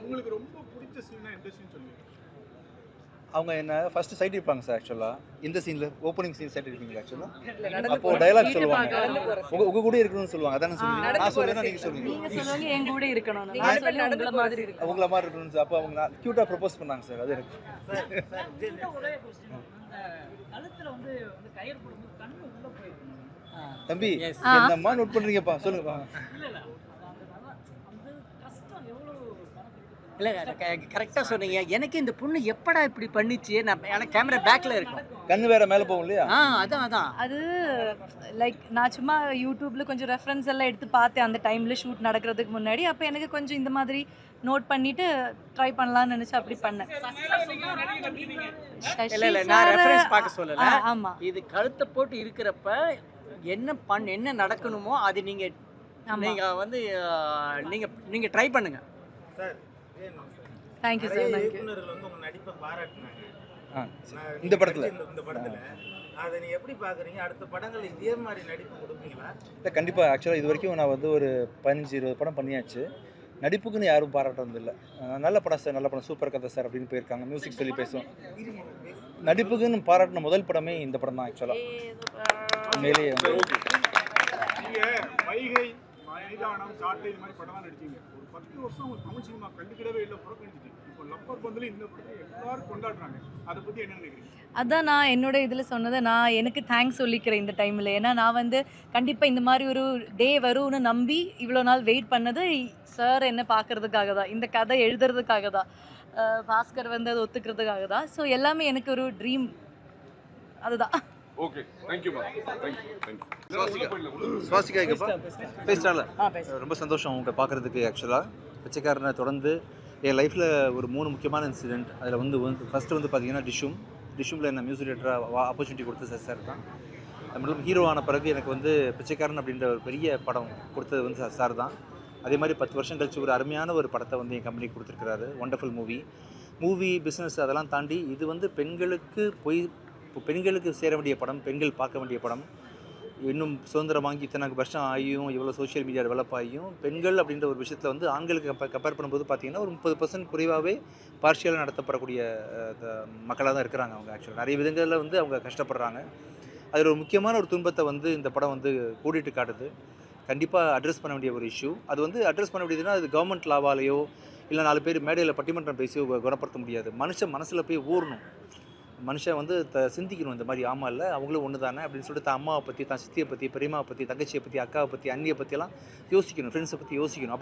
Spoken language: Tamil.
உங்களுக்கு ரொம்ப பிடிச்ச சீனா எந்த சீன் சொல்லுவீங்க? அவங்க என்ன ஃபர்ஸ்ட் சைட் இருப்பாங்க சார். ஆக்சுவலாக இந்த சீனில் ஓப்பனிங் சீன் சைட் இருப்பீங்க. ஆக்சுவலாக அப்போ டைலாக் சொல்லுவாங்க, உங்க கூட இருக்கணும்னு சொல்லுவாங்க. அதானே சொல்லுவீங்க? நான் சொல்லுவேன்னா நீங்கள் சொல்லுவீங்க. நீங்க சொல்லுங்க என் கூட இருக்கணும், நான் சொல்லி உங்கள மாதிரி இருக்கணும். உங்களை மாதிரி இருக்கணும்னு அப்போ அவங்க க்யூட்டாக ப்ரப்போஸ் பண்ணாங்க சார். அது எனக்கு கழுத்துல வந்து கயிறு போடும்போது கண்ணு உள்ள போயிருக்கு. தம்பி என்னம்மா நோட் பண்ணுறீங்கப்பா, சொல்லுங்கப்பா. இல்லை கரெக்டாக சொன்னீங்க. எனக்கு இந்த பொண்ணு எப்படா இப்படி பண்ணிச்சு, நான் எனக்கு கேமரா பேக்கில் இருக்கும், கண்ணு வேற மேலே போகும் இல்லையா? அதான் அது லைக் நான் சும்மா யூடியூப்ல கொஞ்சம் ரெஃபரன்ஸ் எல்லாம் எடுத்து பார்த்தேன் அந்த டைம்ல ஷூட் நடக்கிறதுக்கு முன்னாடி. அப்போ எனக்கு கொஞ்சம் இந்த மாதிரி நோட் பண்ணிட்டு ட்ரை பண்ணலாம்னு நினைச்சு அப்படி பண்ணேன். இல்லை நான் ரெஃபரன்ஸ் பார்க்க சொல்லலை. ஆமா, இது கழுத்தை போட்டு இருக்கிறப்ப என்ன நடக்கணுமோ அது நீங்க வந்து நீங்க ட்ரை பண்ணுங்க சார். Thank you sir. இயக்குனர்கள் வந்து உங்க நடிப்பை பாராட்டினாங்க இந்த படத்துல. அதை நீங்க எப்படி பாக்குறீங்க? அடுத்த படங்கள் இதே மாதிரி நடிப்பு கொடுப்பீங்களா? இல்லை கண்டிப்பாக. ஆக்சுவலாக இது வரைக்கும் நான் வந்து ஒரு 15-20 படம் பண்ணியாச்சு. நடிப்புக்குன்னு யாரும் பாராட்டுறது இல்லை. நல்ல படம் சார், நல்ல படம், சூப்பர் கதை சார் அப்படின்னு போயிருக்காங்க. மியூசிக் சொல்லி பேசுவோம். நடிப்புக்குன்னு பாராட்டின முதல் படமே இந்த படம் தான். ஆக்சுவலாக உண்மையிலேயே நீங்கள் வைகை, மைதானம், சாட்டை இது மாதிரி படம் தான் நடிச்சீங்க. ஒரு 10 வருஷம் உங்களுக்கு தமிழ் சினிமா கண்டுக்கிடவே இல்லை, புறக்கணிச்சிட்டீங்க. இப்போ லப்பர் பந்தில் இந்த படத்தை எல்லாரும் கொண்டாடுறாங்க. அதை பற்றி என்ன நினைக்கிறீங்க? அதான் நான் என்னோட இதில் சொன்னதை நான் எனக்கு தேங்க்ஸ் சொல்லிக்கிறேன் இந்த டைமில். ஏன்னா நான் வந்து கண்டிப்பாக இந்த மாதிரி ஒரு டே வரும்னு நம்பி இவ்வளோ நாள் வெயிட் பண்ணது சார் என்ன பார்க்கறதுக்காக தான், இந்த கதை எழுதுறதுக்காக தான், பாஸ்கர் வந்து அதை ஒத்துக்கிறதுக்காக தான். ஸோ எல்லாமே எனக்கு ஒரு ட்ரீம், அதுதான். ஓகே, தேங்க்யூ மா. சுவாசிகா பேசுகிறால ரொம்ப சந்தோஷம் உங்களை பார்க்குறதுக்கு. ஆக்சுவலாக பிச்சைக்காரனை தொடர்ந்து என் லைஃப்பில் ஒரு 3 முக்கியமான இன்சிடென்ட். அதில் வந்து ஃபஸ்ட்டு வந்து பார்த்தீங்கன்னா டிஷ்யூமில் என்ன மியூசிக் டேரக்டராக ஆப்பர்ச்சுனிட்டி கொடுத்தது சார் தான். அது மட்டும் ஹீரோ ஆன பிறகு எனக்கு வந்து பிச்சைக்காரன் அப்படின்ற ஒரு பெரிய படம் கொடுத்தது வந்து சார் தான். அதே மாதிரி 10 வருஷம் கழிச்சு ஒரு அருமையான ஒரு படத்தை வந்து என் கம்பெனிக்கு கொடுத்துருக்கிறாரு. ஒண்டர்ஃபுல் மூவி பிஸ்னஸ் அதெல்லாம் தாண்டி இது வந்து பெண்களுக்கு சேர வேண்டிய படம், பெண்கள் பார்க்க வேண்டிய படம். இன்னும் சுதந்திரம் வாங்கி இத்தனை வருஷம் ஆகியும், இவ்வளோ சோஷியல் மீடியா டெவலப் ஆகியும், பெண்கள் அப்படின்ற ஒரு விஷயத்தில் வந்து ஆண்களுக்கு கம்பேர் பண்ணும்போது பார்த்திங்கன்னா ஒரு 30% குறைவாகவே பார்ஷியலாக நடத்தப்படக்கூடிய மக்களாக தான் இருக்கிறாங்க. அவங்க ஆக்சுவலாக நிறைய விதங்களில் வந்து அவங்க கஷ்டப்படுறாங்க. அதில் ஒரு முக்கியமான ஒரு துன்பத்தை வந்து இந்த படம் வந்து கூட்டிகிட்டு காட்டுது. கண்டிப்பாக அட்ரஸ் பண்ண வேண்டிய ஒரு இஷ்யூ. அது வந்து அட்ரஸ் பண்ண வேண்டியதுன்னா அது கவர்மெண்ட் லாவாலேயோ இல்லை 4 பேர் மேடையில் பட்டிமன்றம் பேசியோ குணப்படுத்த முடியாது. மனசில் போய் ஊறணும். மனுஷன் வந்து சிந்திக்கணும். இந்த மாதிரி ஆமாம் இல்லை அவங்களும் ஒன்று தானே அப்படின்னு சொல்லிட்டு தான் அம்மாவை பற்றி, தான் சித்தியை பற்றி, பெரியம்மாவை பற்றி, தங்கச்சியை பற்றி, அக்காவை பற்றி, அண்ணியை பற்றியெல்லாம் யோசிக்கணும். ஃப்ரெண்ட்ஸை பற்றி யோசிக்கணும்.